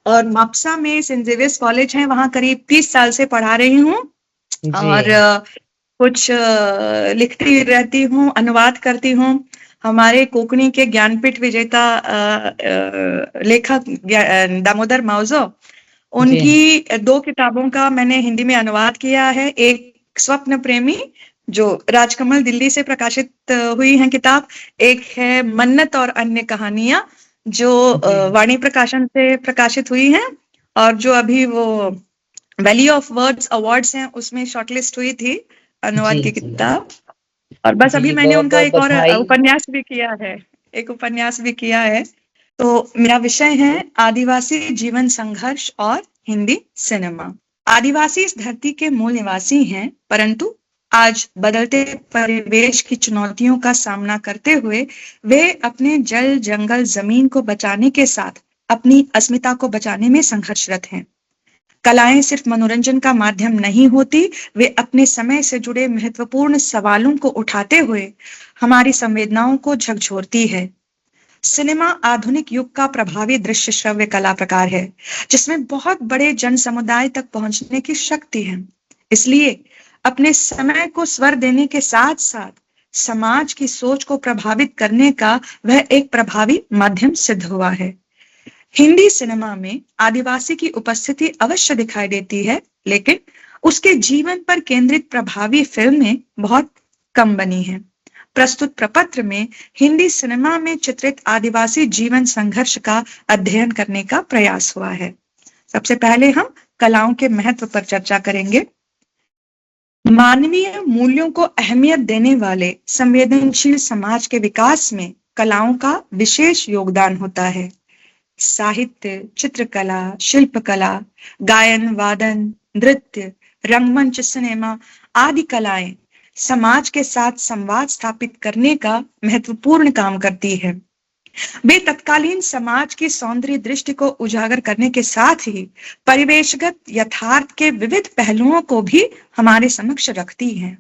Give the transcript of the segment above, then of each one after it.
और मापसा में Saint Xavier's college है, वहाँ करीब 30 साल से पढ़ा रही हूँ। जी और कुछ लिखती रहती हूँ, अनुवाद करती हूँ। हमारे कोकणी के ज्ञानपीठ विजेता लेखक दामोदर मावजो, जी उनकी 2 किताबों का मैंने हिंदी में अनुवाद किया है। एक स्वप्न प्रेमी, जो राजकमल दिल्ली से प्रकाशित हुई है किताब। एक है मन्नत और अन्य कहानियां, जो जी वाणी प्रकाशन से प्रकाशित हुई हैं, और जो अभी वो वैली ऑफ वर्ड्स अवार्ड्स हैं उसमें शॉर्टलिस्ट हुई थी, जी अनुवाद की जी किताब। और बस अभी जी मैंने बहुत उनका बहुत एक और बधाई। उपन्यास भी किया है, एक उपन्यास भी किया है। तो मेरा विषय है आदिवासी जीवन संघर्ष और हिंदी सिनेमा। आदिवासी इस धरती के मूल निवासी हैं, परंतु आज बदलते परिवेश की चुनौतियों का सामना करते हुए वे अपने जल जंगल जमीन को बचाने के साथ अपनी अस्मिता को बचाने में संघर्षरत हैं। कलाएं सिर्फ मनोरंजन का माध्यम नहीं होती, वे अपने समय से जुड़े महत्वपूर्ण सवालों को उठाते हुए हमारी संवेदनाओं को झकझोरती है। सिनेमा आधुनिक युग का प्रभावी दृश्य श्रव्य कला प्रकार है, जिसमें बहुत बड़े जन समुदाय तक पहुंचने की शक्ति है। इसलिए अपने समय को स्वर देने के साथ साथ समाज की सोच को प्रभावित करने का वह एक प्रभावी माध्यम सिद्ध हुआ है। हिंदी सिनेमा में आदिवासी की उपस्थिति अवश्य दिखाई देती है, लेकिन उसके जीवन पर केंद्रित प्रभावी फिल्में बहुत कम बनी हैं। प्रस्तुत प्रपत्र में हिंदी सिनेमा में चित्रित आदिवासी जीवन संघर्ष का अध्ययन करने का प्रयास हुआ है। सबसे पहले हम कलाओं के महत्व पर चर्चा करेंगे। मानवीय मूल्यों को अहमियत देने वाले संवेदनशील समाज के विकास में कलाओं का विशेष योगदान होता है। साहित्य, चित्रकला, शिल्पकला, गायन, वादन, नृत्य, रंगमंच, सिनेमा आदि कलाएं समाज के साथ संवाद स्थापित करने का महत्वपूर्ण काम करती है। वे तत्कालीन समाज की सौंदर्य दृष्टि को उजागर करने के साथ ही परिवेशगत यथार्थ के विविध पहलुओं को भी हमारे समक्ष रखती हैं।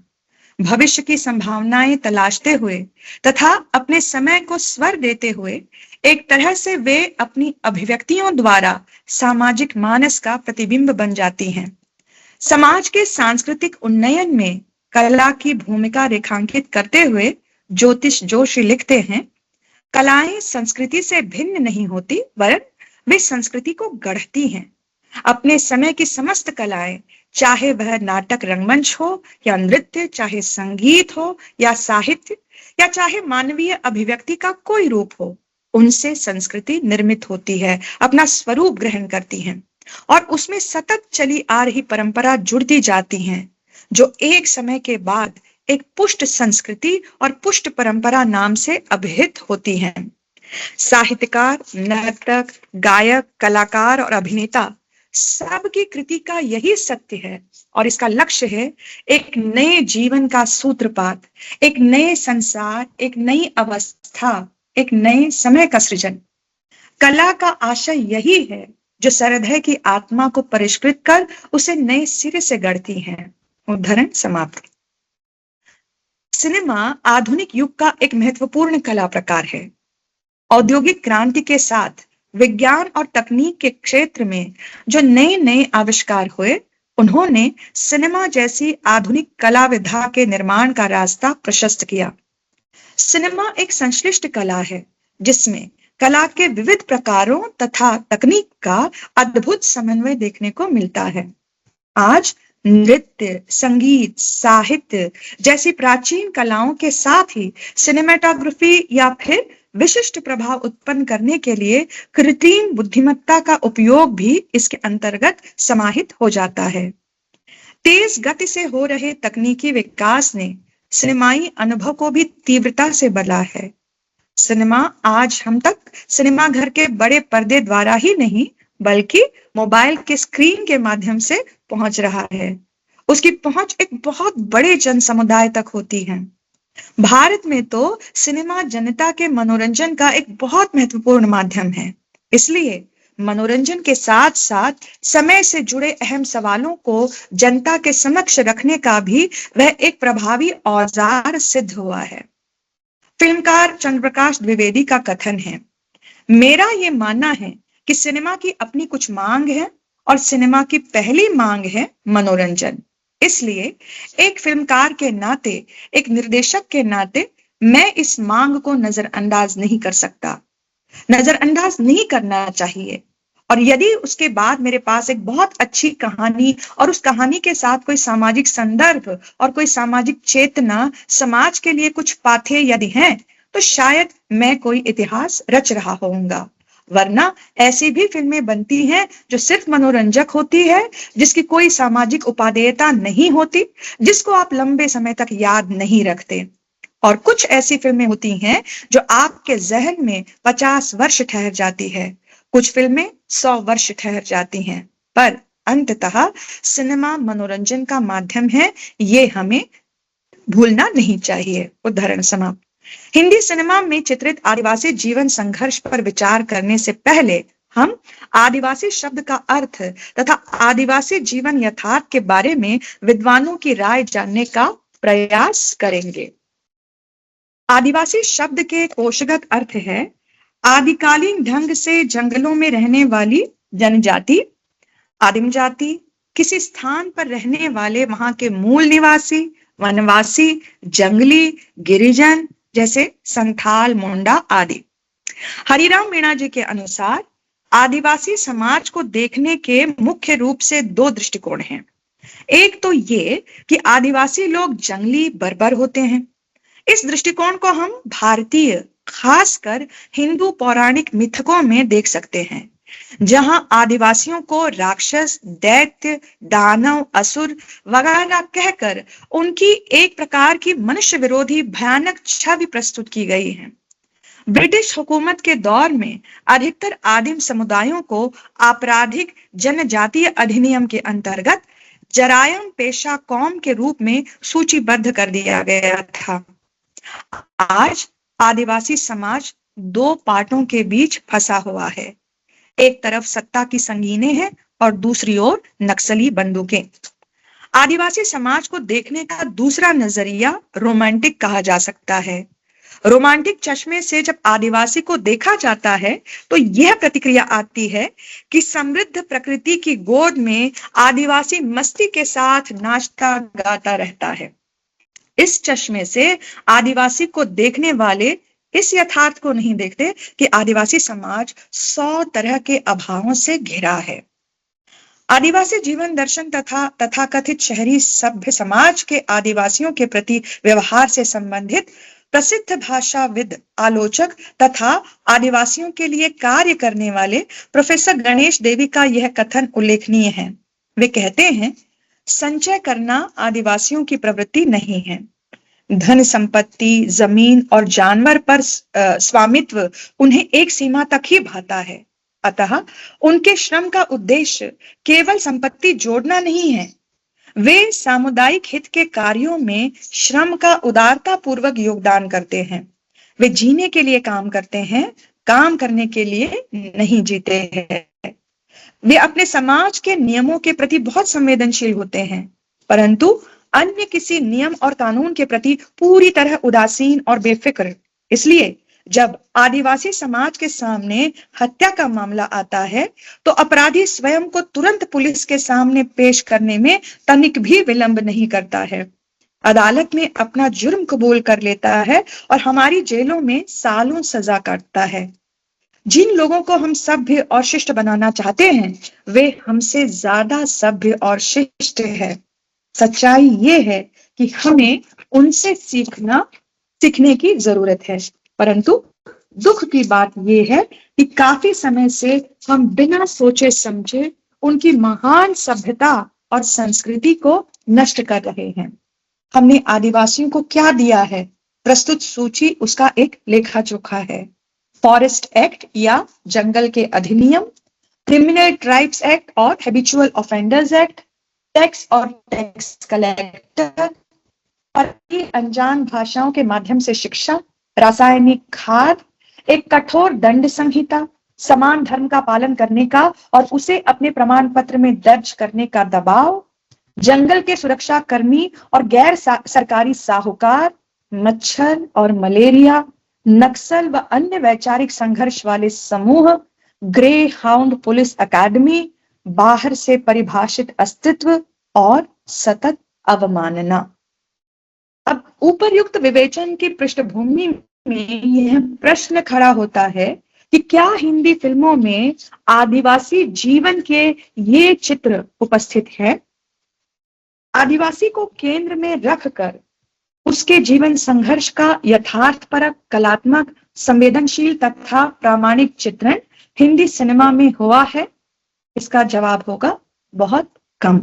भविष्य की संभावनाएं तलाशते हुए तथा अपने समय को स्वर देते हुए एक तरह से वे अपनी अभिव्यक्तियों द्वारा सामाजिक मानस का प्रतिबिंब बन जाती हैं। समाज के सांस्कृतिक उन्नयन में कला की भूमिका रेखांकित करते हुए ज्योतिष जोशी लिखते हैं, कलाएं संस्कृति से भिन्न नहीं होती, वरन वे संस्कृति को गढ़ती हैं। अपने समय की समस्त कलाएं, चाहे वह नाटक रंगमंच हो या नृत्य, चाहे संगीत हो या साहित्य, या चाहे मानवीय अभिव्यक्ति का कोई रूप हो, उनसे संस्कृति निर्मित होती है, अपना स्वरूप ग्रहण करती हैं और उसमें सतत चली आ रही परंपरा जुड़ती जाती हैं, जो एक समय के बाद एक पुष्ट संस्कृति और पुष्ट परंपरा नाम से अभिहित होती हैं। साहित्यकार, नर्तक, गायक, कलाकार और अभिनेता सबकी कृति का यही सत्य है और इसका लक्ष्य है एक नए जीवन का सूत्रपात, एक नए संसार, एक नई अवस्था, एक नए समय का सृजन। कला का आशय यही है जो सरहृदय की आत्मा को परिष्कृत कर उसे नए सिरे से गढ़ती है। उद्धरण समाप्त। सिनेमा आधुनिक युग का एक महत्वपूर्ण कला प्रकार है। औद्योगिक क्रांति के साथ विज्ञान और तकनीक के क्षेत्र में जो नए नए आविष्कार हुए, उन्होंने सिनेमा जैसी आधुनिक कला विधा के निर्माण का रास्ता प्रशस्त किया। सिनेमा एक संश्लिष्ट कला है, जिसमें कला के विविध प्रकारों तथा तकनीक का अद्भुत समन्वय देखने को मिलता है। आज नृत्य, संगीत, साहित्य जैसी प्राचीन कलाओं के साथ ही सिनेमेटोग्राफी या फिर विशिष्ट प्रभाव उत्पन्न करने के लिए कृत्रिम बुद्धिमत्ता का उपयोग भी इसके अंतर्गत समाहित हो जाता है। तेज गति से हो रहे तकनीकी विकास ने सिनेमाई अनुभव को भी तीव्रता से बदला है। सिनेमा आज हम तक सिनेमा घर के बड़े पर्दे द्वारा ही नहीं, बल्कि मोबाइल के स्क्रीन के माध्यम से पहुंच रहा है। उसकी पहुंच एक बहुत बड़े जन समुदाय तक होती है। भारत में तो सिनेमा जनता के मनोरंजन का एक बहुत महत्वपूर्ण माध्यम है। इसलिए मनोरंजन के साथ साथ समय से जुड़े अहम सवालों को जनता के समक्ष रखने का भी वह एक प्रभावी औजार सिद्ध हुआ है। फिल्मकार चंद्रप्रकाश द्विवेदी का कथन है, मेरा ये मानना है कि सिनेमा की अपनी कुछ मांग है और सिनेमा की पहली मांग है मनोरंजन। इसलिए एक फिल्मकार के नाते, एक निर्देशक के नाते मैं इस मांग को नजरअंदाज नहीं कर सकता, नजरअंदाज नहीं करना चाहिए। और यदि उसके बाद मेरे पास एक बहुत अच्छी कहानी और उस कहानी के साथ कोई सामाजिक संदर्भ और कोई सामाजिक चेतना, समाज के लिए कुछ पाथे यदि हैं, तो शायद मैं कोई इतिहास रच रहा होऊंगा। वरना ऐसी भी फिल्में बनती हैं जो सिर्फ मनोरंजक होती है, जिसकी कोई सामाजिक उपादेयता नहीं होती, जिसको आप लंबे समय तक याद नहीं रखते। और कुछ ऐसी फिल्में होती हैं जो आपके जहन में 50 वर्ष ठहर जाती है, कुछ फिल्में 100 वर्ष ठहर जाती हैं, पर अंततः सिनेमा मनोरंजन का माध्यम है, ये हमें भूलना नहीं चाहिए। उदाहरण समाप्त। हिंदी सिनेमा में चित्रित आदिवासी जीवन संघर्ष पर विचार करने से पहले हम आदिवासी शब्द का अर्थ तथा आदिवासी जीवन यथार्थ के बारे में विद्वानों की राय जानने का प्रयास करेंगे। आदिवासी शब्द के कोशगत अर्थ है आदिकालीन ढंग से जंगलों में रहने वाली जनजाति, आदिम जाति, किसी स्थान पर रहने वाले वहां के मूल निवासी, वनवासी, जंगली, गिरिजन जैसे संथाल, मुंडा आदि। हरिराम मीणा जी के अनुसार आदिवासी समाज को देखने के मुख्य रूप से 2 दृष्टिकोण हैं। एक तो ये कि आदिवासी लोग जंगली बर्बर होते हैं। इस दृष्टिकोण को हम भारतीय, खासकर हिंदू पौराणिक मिथकों में देख सकते हैं, जहां आदिवासियों को राक्षस, दैत्य, दानव, असुर वगैरह कहकर उनकी एक प्रकार की मनुष्य विरोधी भयानक छवि प्रस्तुत की गई है। ब्रिटिश हुकूमत के दौर में अधिकतर आदिम समुदायों को आपराधिक जनजातीय अधिनियम के अंतर्गत जरायम पेशा कौम के रूप में सूचीबद्ध कर दिया गया था। आज आदिवासी समाज 2 पार्टों के बीच फंसा हुआ है। एक तरफ सत्ता की संगीनें हैं और दूसरी ओर नक्सली बंदूकें। आदिवासी समाज को देखने का दूसरा नजरिया रोमांटिक कहा जा सकता है। रोमांटिक चश्मे से जब आदिवासी को देखा जाता है तो यह प्रतिक्रिया आती है कि समृद्ध प्रकृति की गोद में आदिवासी मस्ती के साथ नाचता गाता रहता है। इस चश्मे से आदिवासी को देखने वाले इस यथार्थ को नहीं देखते कि आदिवासी समाज 100 तरह के अभावों से घिरा है। आदिवासी जीवन दर्शन तथा तथाकथित शहरी सभ्य समाज के आदिवासियों के प्रति व्यवहार से संबंधित प्रसिद्ध भाषाविद, आलोचक तथा आदिवासियों के लिए कार्य करने वाले प्रोफेसर गणेश देवी का यह कथन उल्लेखनीय है। वे कहते हैं, संचय करना आदिवासियों की प्रवृत्ति नहीं है। धन संपत्ति, जमीन और जानवर पर स्वामित्व उन्हें एक सीमा तक ही भाता है। अतः उनके श्रम का उद्देश्य केवल संपत्ति जोड़ना नहीं है। वे सामुदायिक हित के कार्यों में श्रम का उदारता पूर्वक योगदान करते हैं। वे जीने के लिए काम करते हैं, काम करने के लिए नहीं जीते हैं। वे अपने समाज के नियमों के प्रति बहुत संवेदनशील होते हैं, परंतु अन्य किसी नियम और कानून के प्रति पूरी तरह उदासीन और बेफिक्र। इसलिए जब आदिवासी समाज के सामने हत्या का मामला आता है तो अपराधी स्वयं को तुरंत पुलिस के सामने पेश करने में तनिक भी विलंब नहीं करता है। अदालत में अपना जुर्म कबूल कर लेता है और हमारी जेलों में सालों सजा काटता है। जिन लोगों को हम सभ्य और शिष्ट बनाना चाहते हैं, वे हमसे ज्यादा सभ्य और शिष्ट है। सच्चाई ये है कि हमें उनसे सीखने की जरूरत है, परंतु दुख की बात यह है कि काफी समय से हम बिना सोचे समझे उनकी महान सभ्यता और संस्कृति को नष्ट कर रहे हैं। हमने आदिवासियों को क्या दिया है? प्रस्तुत सूची उसका एक लेखा जोखा है। फॉरेस्ट एक्ट या जंगल के अधिनियम, क्रिमिनल ट्राइब्स एक्ट और हैबिचुअल ऑफेंडर्स एक्ट, टैक्स और टैक्स कलेक्टर और अनजान भाषाओं के माध्यम से शिक्षा, रासायनिक खाद, एक कठोर दंड संहिता, समान धर्म का पालन करने का और उसे अपने प्रमाण पत्र में दर्ज करने का दबाव, जंगल के सुरक्षा कर्मी और गैर सरकारी साहूकार, मच्छर और मलेरिया, नक्सल व अन्य वैचारिक संघर्ष वाले समूह, ग्रे हाउंड पुलिस अकादमी, बाहर से परिभाषित अस्तित्व और सतत अवमानना। अब उपर्युक्त विवेचन की पृष्ठभूमि में यह प्रश्न खड़ा होता है कि क्या हिंदी फिल्मों में आदिवासी जीवन के ये चित्र उपस्थित है? आदिवासी को केंद्र में रखकर उसके जीवन संघर्ष का यथार्थपरक, कलात्मक, संवेदनशील तथा प्रामाणिक चित्रण हिंदी सिनेमा में हुआ है? इसका जवाब होगा बहुत कम।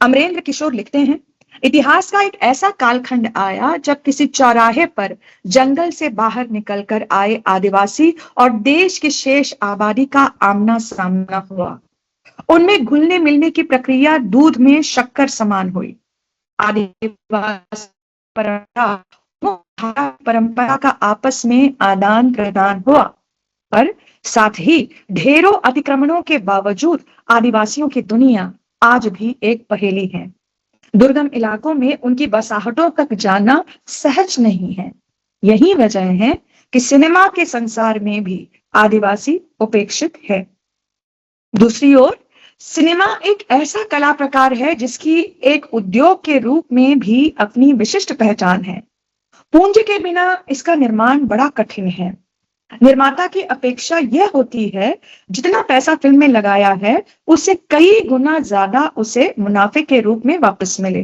अमरेंद्र किशोर लिखते हैं, इतिहास का एक ऐसा कालखंड आया जब किसी चौराहे पर जंगल से बाहर निकलकर आए आदिवासी और देश की शेष आबादी का आमना सामना हुआ। उनमें घुलने मिलने की प्रक्रिया दूध में शक्कर समान हुई। आदिवासी परंपरा का आपस में आदान प्रदान हुआ, पर साथ ही ढेरों अतिक्रमणों के बावजूद आदिवासियों की दुनिया आज भी एक पहेली है। दुर्गम इलाकों में उनकी बसाहटों तक जाना सहज नहीं है। यही वजह है कि सिनेमा के संसार में भी आदिवासी उपेक्षित है। दूसरी ओर सिनेमा एक ऐसा कला प्रकार है जिसकी एक उद्योग के रूप में भी अपनी विशिष्ट पहचान है। पूंजी के बिना इसका निर्माण बड़ा कठिन है। निर्माता की अपेक्षा यह होती है जितना पैसा फिल्म में लगाया है उससे कई गुना ज्यादा उसे मुनाफे के रूप में वापस मिले।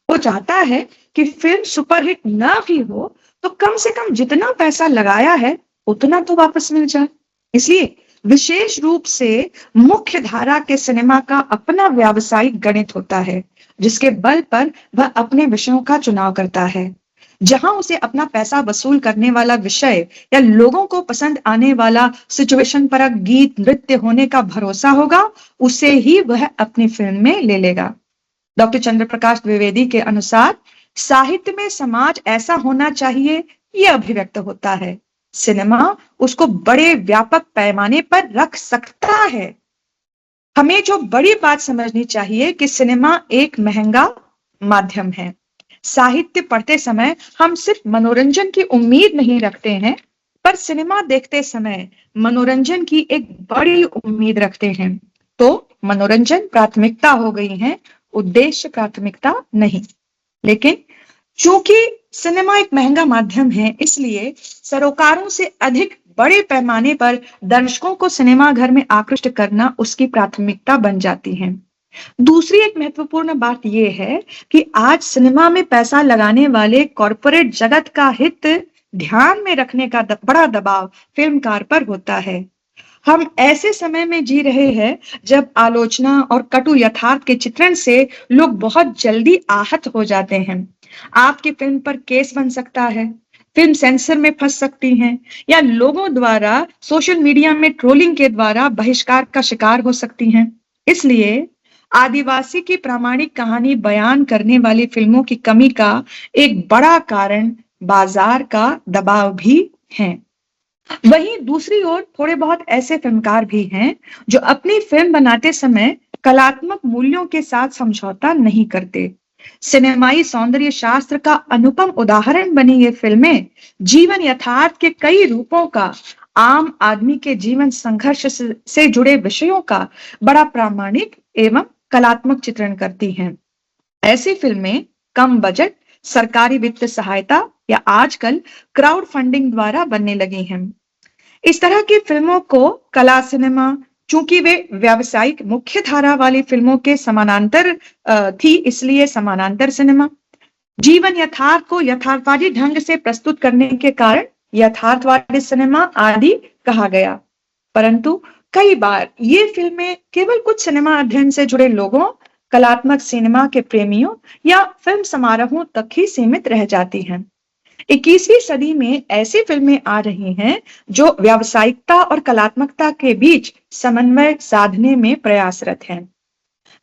वो चाहता है कि फिल्म सुपरहिट ना भी हो तो कम से कम जितना पैसा लगाया है उतना तो वापस मिल जाए। इसलिए विशेष रूप से मुख्य धारा के सिनेमा का अपना व्यावसायिक गणित होता है जिसके बल पर वह अपने विषयों का चुनाव करता है। जहां उसे अपना पैसा वसूल करने वाला विषय या लोगों को पसंद आने वाला सिचुएशन परक गीत नृत्य होने का भरोसा होगा, उसे ही वह अपनी फिल्म में ले लेगा। डॉक्टर चंद्र प्रकाश द्विवेदी के अनुसार साहित्य में समाज ऐसा होना चाहिए, यह अभिव्यक्त होता है। सिनेमा उसको बड़े व्यापक पैमाने पर रख सकता है। हमें जो बड़ी बात समझनी चाहिए कि सिनेमा एक महंगा माध्यम है। साहित्य पढ़ते समय हम सिर्फ मनोरंजन की उम्मीद नहीं रखते हैं, पर सिनेमा देखते समय मनोरंजन की एक बड़ी उम्मीद रखते हैं। तो मनोरंजन प्राथमिकता हो गई है, उद्देश्य प्राथमिकता नहीं। लेकिन चूंकि सिनेमा एक महंगा माध्यम है, इसलिए सरोकारों से अधिक बड़े पैमाने पर दर्शकों को सिनेमा घर में आकृष्ट करना उसकी प्राथमिकता बन जाती है। दूसरी एक महत्वपूर्ण बात यह है कि आज सिनेमा में पैसा लगाने वाले कॉरपोरेट जगत का हित ध्यान में रखने का बड़ा दबाव फिल्मकार पर होता है। हम ऐसे समय में जी रहे हैं जब आलोचना और कटु यथार्थ के चित्रण से लोग बहुत जल्दी आहत हो जाते हैं। आपकी फिल्म पर केस बन सकता है, फिल्म सेंसर में फंस सकती है, या लोगों द्वारा सोशल मीडिया में ट्रोलिंग के द्वारा बहिष्कार का शिकार हो सकती हैं। इसलिए आदिवासी की प्रामाणिक कहानी बयान करने वाली फिल्मों की कमी का एक बड़ा कारण बाजार का दबाव भी है। वहीं दूसरी ओर थोड़े बहुत ऐसे फिल्मकार भी हैं जो अपनी फिल्म बनाते समय कलात्मक मूल्यों के साथ समझौता नहीं करते। सिनेमाई सौंदर्य शास्त्र का अनुपम उदाहरण बनी ये फिल्में जीवन यथार्थ के कई रूपों का, आम आदमी के जीवन संघर्ष से जुड़े विषयों का बड़ा प्रामाणिक एवं कलात्मक चित्रण करती हैं। ऐसी फिल्में कम बजट, सरकारी वित्त सहायता या आजकल क्राउड फंडिंग द्वारा बनने लगी हैं। इस तरह की फिल्मों को कला सिनेमा, चूंकि वे व्यावसायिक मुख्य धारा वाली फिल्मों के समानांतर थी, इसलिए समानांतर सिनेमा, जीवन यथार्थ को यथार्थवादी ढंग से प्रस्तुत करने के कारण यथार्थवादी सिनेमा आदि कहा गया। परंतु कई बार ये फिल्में केवल कुछ सिनेमा अध्ययन से जुड़े लोगों, कलात्मक सिनेमा के प्रेमियों या फिल्म समारोहों तक ही सीमित रह जाती हैं। 21वीं सदी में ऐसी फिल्में आ रही हैं जो व्यावसायिकता और कलात्मकता के बीच समन्वय साधने में प्रयासरत हैं।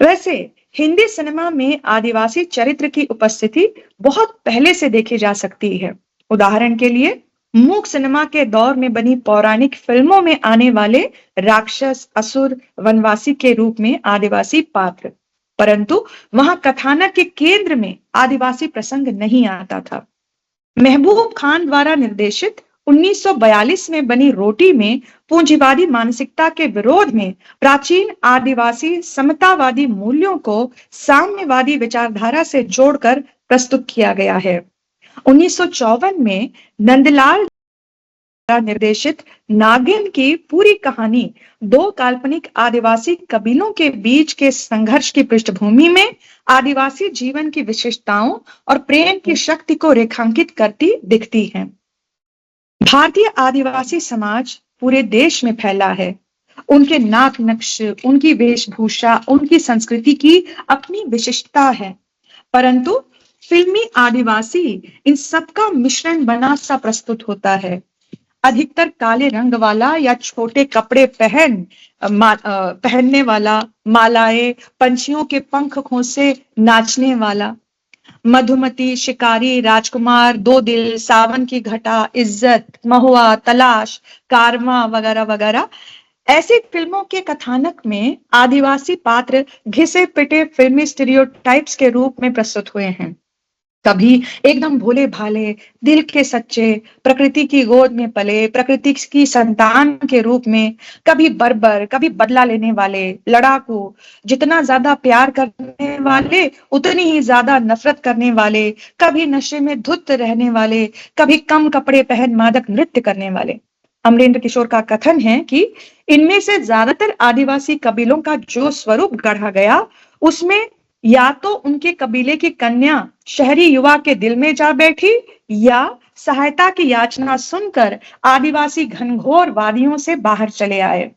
वैसे हिंदी सिनेमा में आदिवासी चरित्र की उपस्थिति बहुत पहले से देखी जा सकती है। उदाहरण के लिए मूक सिनेमा के दौर में बनी पौराणिक फिल्मों में आने वाले राक्षस, असुर, वनवासी के रूप में आदिवासी पात्र, परंतु वहां कथानक के केंद्र में आदिवासी प्रसंग नहीं आता था। महबूब खान द्वारा निर्देशित 1942 में बनी रोटी में पूंजीवादी मानसिकता के विरोध में प्राचीन आदिवासी समतावादी मूल्यों को साम्यवादी विचारधारा से जोड़कर प्रस्तुत किया गया है। 1954 में नंदलाल निर्देशित नागिन की पूरी कहानी दो काल्पनिक आदिवासी कबीलों के बीच के संघर्ष की पृष्ठभूमि में आदिवासी जीवन की विशेषताओं और प्रेम की शक्ति को रेखांकित करती दिखती है। भारतीय आदिवासी समाज पूरे देश में फैला है। उनके नाक नक्श, उनकी वेशभूषा, उनकी संस्कृति की अपनी विशिष्टता है, परंतु फिल्मी आदिवासी इन सबका मिश्रण बना सा प्रस्तुत होता है। अधिकतर काले रंग वाला या छोटे कपड़े पहनने वाला, मालाएं, पंछियों के पंख खोसे नाचने वाला, मधुमती, शिकारी, राजकुमार, दो दिल, सावन की घटा, इज्जत, महुआ, तलाश, कारवां वगैरह वगैरह ऐसी फिल्मों के कथानक में आदिवासी पात्र घिसे पिटे फिल्मी स्टीरियोटाइप्स के रूप में प्रस्तुत हुए हैं। कभी एकदम भोले भाले, दिल के सच्चे, प्रकृति की गोद में पले, प्रकृति की संतान के रूप में, कभी बर्बर, कभी बदला लेने वाले, लड़ाकू, जितना ज्यादा प्यार करने वाले उतनी ही ज्यादा नफरत करने वाले, कभी नशे में धुत रहने वाले, कभी कम कपड़े पहन मादक नृत्य करने वाले। अमरेंद्र किशोर का कथन है कि इनमें से ज्यादातर आदिवासी कबीलों का जो स्वरूप गढ़ा गया उसमें या तो उनके कबीले की कन्या शहरी युवा के दिल में जा बैठी या सहायता की याचना सुनकर आदिवासी घनघोर वादियों से बाहर चले आए।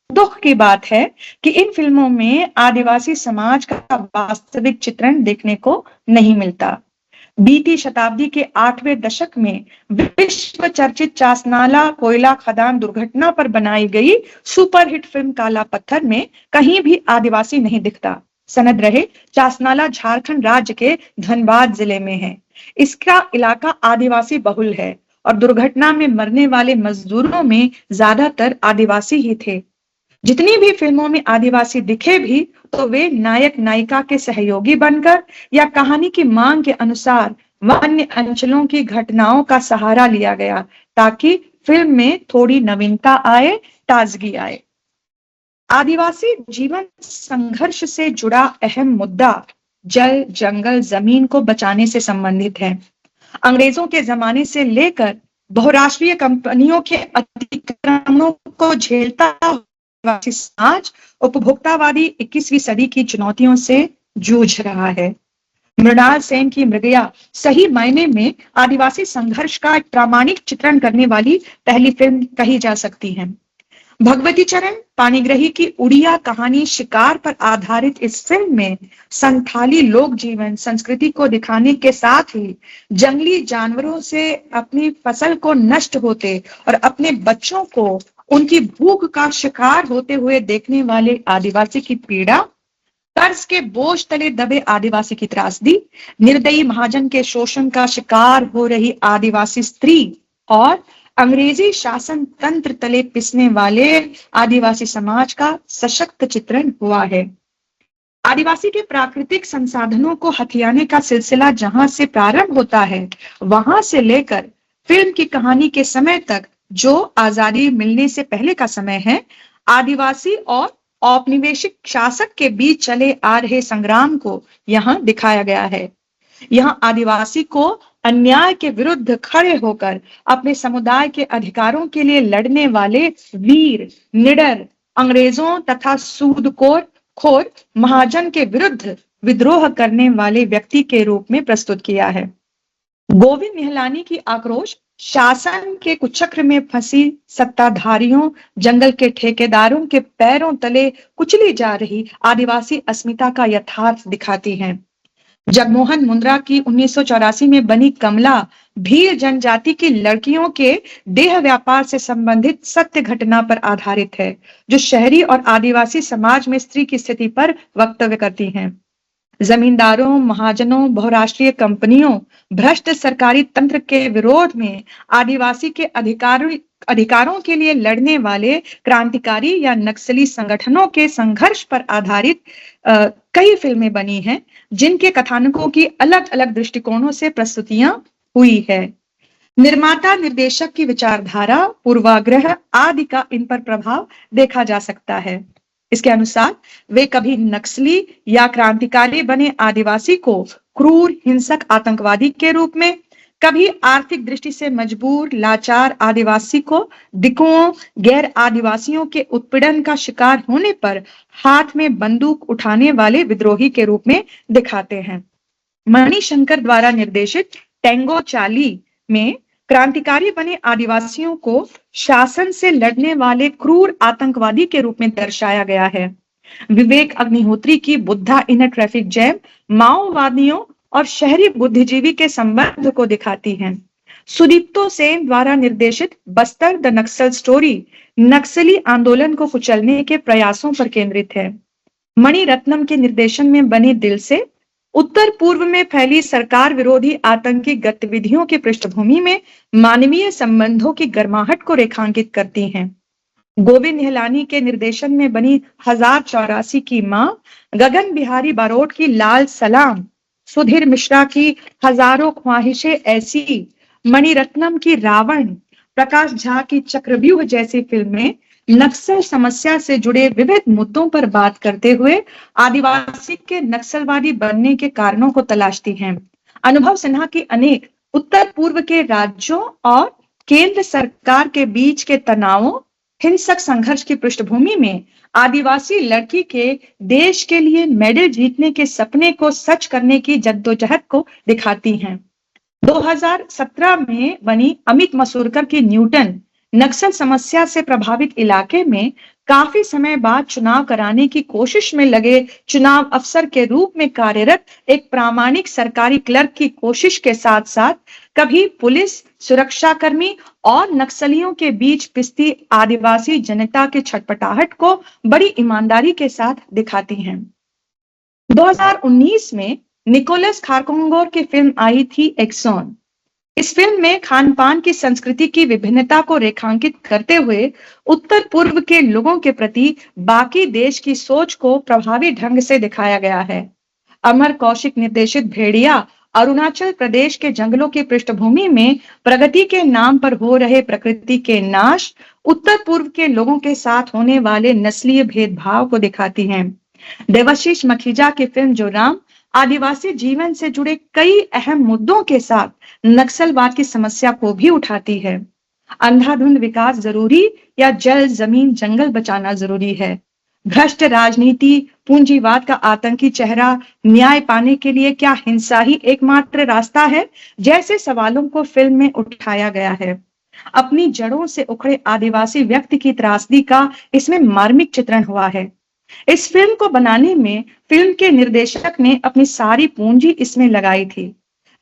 दुख की बात है कि इन फिल्मों में आदिवासी समाज का वास्तविक चित्रण देखने को नहीं मिलता। बीती शताब्दी के 8वें दशक में विश्व चर्चित चासनाला कोयला खदान दुर्घटना पर बनाई गई सुपरहिट फिल्म काला पत्थर में कहीं भी आदिवासी नहीं दिखता। सनद रहे चासनाला झारखंड राज्य के धनबाद जिले में है। इसका इलाका आदिवासी बहुल है और दुर्घटना में मरने वाले मजदूरों में ज्यादातर आदिवासी ही थे। जितनी भी फिल्मों में आदिवासी दिखे भी तो वे नायक नायिका के सहयोगी बनकर या कहानी की मांग के अनुसार वन्य अंचलों की घटनाओं का सहारा लिया गया ताकि फिल्म में थोड़ी नवीनता आए, ताजगी आए। आदिवासी जीवन संघर्ष से जुड़ा अहम मुद्दा जल, जंगल, जमीन को बचाने से संबंधित है। अंग्रेजों के जमाने से लेकर बहुराष्ट्रीय कंपनियों के अतिक्रमणों को झेलता आदिवासी समाज उपभोक्तावादी 21वीं सदी की चुनौतियों से जूझ रहा है। मृणाल सेन की मृगया सही मायने में आदिवासी संघर्ष का एक प्रामाणिक चित्रण करने वाली पहली फिल्म कही जा सकती है। भगवती चरण पाणिग्रही की उड़िया कहानी शिकार पर आधारित इस फिल्म में संथाली लोक जीवन संस्कृति को दिखाने के साथ ही जंगली जानवरों से अपनी फसल को नष्ट होते और अपने बच्चों को उनकी भूख का शिकार होते हुए देखने वाले आदिवासी की पीड़ा, कर्ज के बोझ तले दबे आदिवासी की त्रासदी, निर्दयी महाजन के शोषण का शिकार हो रही आदिवासी स्त्री और अंग्रेजी शासन तंत्र तले पिसने वाले आदिवासी समाज का सशक्त चित्रण हुआ है। आदिवासी के प्राकृतिक संसाधनों को हथियाने का सिलसिला जहां से प्रारंभ होता है, वहां से लेकर फिल्म की कहानी के समय तक जो आजादी मिलने से पहले का समय है, आदिवासी और औपनिवेशिक शासक के बीच चले आ रहे संग्राम को यहाँ दिखाया गया है। यहाँ आदिवासी को अन्याय के विरुद्ध खड़े होकर अपने समुदाय के अधिकारों के लिए लड़ने वाले वीर, निडर, अंग्रेजों तथा सूदखोर महाजन के विरुद्ध विद्रोह करने वाले व्यक्ति के रूप में प्रस्तुत किया है। गोविंद निहलानी की आक्रोश शासन के कुचक्र में फंसी सत्ताधारियों, जंगल के ठेकेदारों के पैरों तले कुचली जा रही आदिवासी अस्मिता का यथार्थ दिखाती है। जगमोहन मुंद्रा की 1984 में बनी कमला भील जनजाति की लड़कियों के देह व्यापार से संबंधित सत्य घटना पर आधारित है, जो शहरी और आदिवासी समाज में स्त्री की स्थिति पर वक्तव्य करती हैं। जमींदारों, महाजनों, बहुराष्ट्रीय कंपनियों, भ्रष्ट सरकारी तंत्र के विरोध में आदिवासी के अधिकारों के लिए लड़ने वाले क्रांतिकारी या नक्सली संगठनों के संघर्ष पर आधारित कई फिल्में बनी हैं, जिनके कथानकों की अलग अलग दृष्टिकोणों से प्रस्तुतियां हुई है। निर्माता निर्देशक की विचारधारा, पूर्वाग्रह आदि का इन पर प्रभाव देखा जा सकता है। इसके अनुसार वे कभी नक्सली या क्रांतिकारी बने आदिवासी को क्रूर, हिंसक आतंकवादी के रूप में, कभी आर्थिक दृष्टि से मजबूर, लाचार आदिवासी को दिकुओं, गैर आदिवासियों के उत्पीड़न का शिकार होने पर हाथ में बंदूक उठाने वाले विद्रोही के रूप में दिखाते हैं। मणिशंकर द्वारा निर्देशित टेंगो चाली में क्रांतिकारी बने आदिवासियों को शासन से लड़ने वाले क्रूर आतंकवादी के रूप में दर्शाया गया है। विवेक अग्निहोत्री की बुद्धा इन अ ट्रैफिक जैम माओवादियों और शहरी बुद्धिजीवी के संबंध को दिखाती है। सुदीप्तो सेन द्वारा निर्देशित बस्तर द नक्सल स्टोरी नक्सली आंदोलन को कुचलने के प्रयासों पर केंद्रित है। मणिरत्नम के निर्देशन में बनी दिल से उत्तर पूर्व में फैली सरकार विरोधी आतंकी गतिविधियों की पृष्ठभूमि में मानवीय संबंधों की गर्माहट को रेखांकित करती हैं। गोविंद निहलानी के निर्देशन में बनी 1084 की मां, गगन बिहारी बारोट की लाल सलाम, सुधीर मिश्रा की हजारों ख्वाहिशें ऐसी, मणिरत्नम की रावण, प्रकाश झा की चक्रव्यूह जैसी फिल्में नक्सल समस्या से जुड़े विविध मुद्दों पर बात करते हुए आदिवासी के नक्सलवादी बनने के कारणों को तलाशती हैं। अनुभव सिन्हा की अनेक उत्तर पूर्व के राज्यों और केंद्र सरकार के बीच के तनावों, हिंसक संघर्ष की पृष्ठभूमि में आदिवासी लड़की के देश के लिए मेडल जीतने के सपने को सच करने की जद्दोजहद को दिखाती हैं। 2017 में बनी अमित मसूरकर की न्यूटन नक्सल समस्या से प्रभावित इलाके में काफी समय बाद चुनाव कराने की कोशिश में लगे चुनाव अफसर के रूप में कार्यरत एक प्रामाणिक सरकारी क्लर्क की कोशिश के साथ साथ कभी पुलिस, सुरक्षाकर्मी और नक्सलियों के बीच पिसती आदिवासी जनता के छटपटाहट को बड़ी ईमानदारी के साथ दिखाती हैं। 2019 में निकोलस खारकोंगोर की फिल्म आई थी एक्सॉन। इस फिल्म में खान पान की संस्कृति की विभिन्नता को रेखांकित करते हुए उत्तर पूर्व के लोगों के प्रति बाकी देश की सोच को प्रभावी ढंग से दिखाया गया है। अमर कौशिक निर्देशित भेड़िया अरुणाचल प्रदेश के जंगलों की पृष्ठभूमि में प्रगति के नाम पर हो रहे प्रकृति के नाश, उत्तर पूर्व के लोगों के साथ होने वाले नस्लीय भेदभाव को दिखाती है। देवाशीष मखीजा की फिल्म जो राम आदिवासी जीवन से जुड़े कई अहम मुद्दों के साथ नक्सलवाद की समस्या को भी उठाती है। अंधाधुंध विकास जरूरी या जल, जमीन, जंगल बचाना जरूरी है? भ्रष्ट राजनीति, पूंजीवाद का आतंकी चेहरा, न्याय पाने के लिए क्या हिंसा ही एकमात्र रास्ता है? जैसे सवालों को फिल्म में उठाया गया है। अपनी जड़ों से उखड़े आदिवासी व्यक्ति की त्रासदी का इसमें मार्मिक चित्रण हुआ है। इस फिल्म को बनाने में फिल्म के निर्देशक ने अपनी सारी पूंजी इसमें लगाई थी।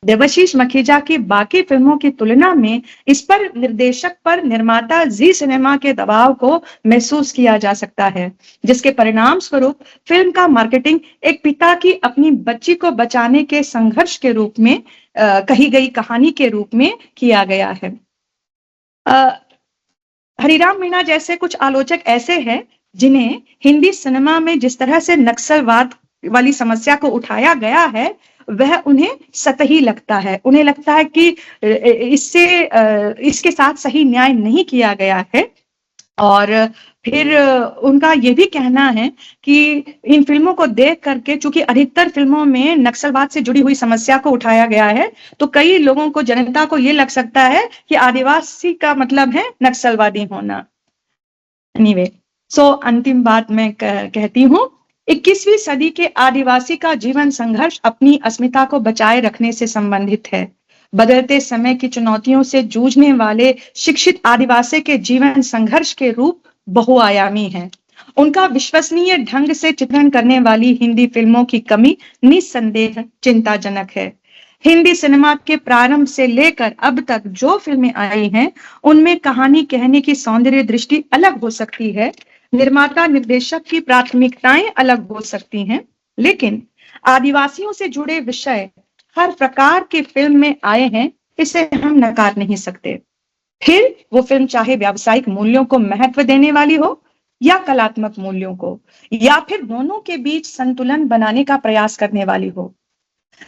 देवाशीष मखीजा की बाकी फिल्मों की तुलना में इस पर निर्देशक पर निर्माता जी सिनेमा के दबाव को महसूस किया जा सकता है, जिसके परिणाम स्वरूप फिल्म का मार्केटिंग एक पिता की अपनी बच्ची को बचाने के संघर्ष के रूप में कही गई कहानी के रूप में किया गया है। हरिराम मीणा जैसे कुछ आलोचक ऐसे हैं जिन्हें हिंदी सिनेमा में जिस तरह से नक्सलवाद वाली समस्या को उठाया गया है वह उन्हें सतही लगता है। उन्हें लगता है कि इसके साथ सही न्याय नहीं किया गया है। और फिर उनका ये भी कहना है कि इन फिल्मों को देख करके, चूंकि अधिकतर फिल्मों में नक्सलवाद से जुड़ी हुई समस्या को उठाया गया है, तो कई लोगों को, जनता को ये लग सकता है कि आदिवासी का मतलब है नक्सलवादी होना। एनीवे, अंतिम बात मैं कहती हूँ, 21वीं सदी के आदिवासी का जीवन संघर्ष अपनी अस्मिता को बचाए रखने से संबंधित है। बदलते समय की चुनौतियों से जूझने वाले शिक्षित आदिवासी के जीवन संघर्ष के रूप बहुआयामी है। उनका विश्वसनीय ढंग से चित्रण करने वाली हिंदी फिल्मों की कमी निस्संदेह चिंताजनक है। हिंदी सिनेमा के प्रारंभ से लेकर अब तक जो फिल्में आई हैं, उनमें कहानी कहने की सौंदर्य दृष्टि अलग हो सकती है, निर्माता निर्देशक की प्राथमिकताएं अलग हो सकती हैं, लेकिन आदिवासियों से जुड़े विषय हर प्रकार की फिल्म में आए हैं, इसे हम नकार नहीं सकते। फिर वो फिल्म चाहे व्यावसायिक मूल्यों को महत्व देने वाली हो या कलात्मक मूल्यों को, या फिर दोनों के बीच संतुलन बनाने का प्रयास करने वाली हो।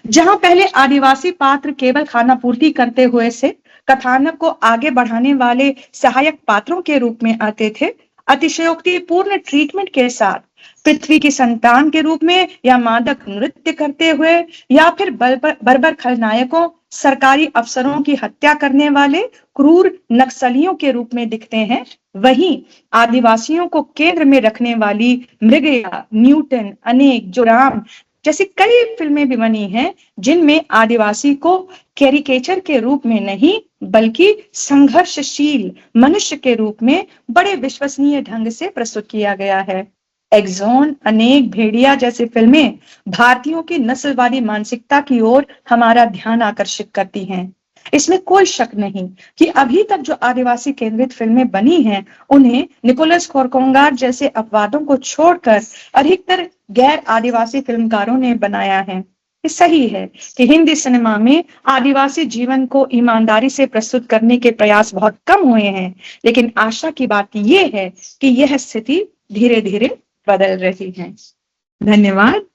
जहां पहले आदिवासी पात्र केवल खाना पूर्ति करते हुए से कथानक को आगे बढ़ाने वाले सहायक पात्रों के रूप में आते थे। अतिशयोक्तिपूर्ण ट्रीटमेंट के साथ पृथ्वी की संतान के रूप में या मादक नृत्य करते हुए या फिर बर्बर खलनायकों, सरकारी अफसरों की हत्या करने वाले क्रूर नक्सलियों के रूप में दिखते हैं। वहीं आदिवासियों को केंद्र में रखने वाली मृगया, न्यूटन, अनेक, जोराम जैसी कई फिल्में भी बनी हैं जिनमें आदिवासी को कैरिकेचर के रूप में नहीं बल्कि संघर्षशील मनुष्य के रूप में बड़े विश्वसनीय ढंग से प्रस्तुत किया गया है। एग्जॉन, अनेक, भेड़िया जैसी फिल्में भारतीयों की नस्लवादी मानसिकता की ओर हमारा ध्यान आकर्षित करती हैं। इसमें कोई शक नहीं कि अभी तक जो आदिवासी केंद्रित फिल्में बनी हैं उन्हें निकोलस कोरकोंगार जैसे अपवादों को छोड़कर अधिकतर गैर आदिवासी फिल्मकारों ने बनाया है। ये सही है कि हिंदी सिनेमा में आदिवासी जीवन को ईमानदारी से प्रस्तुत करने के प्रयास बहुत कम हुए हैं, लेकिन आशा की बात यह है कि यह स्थिति धीरे धीरे बदल रही है। धन्यवाद।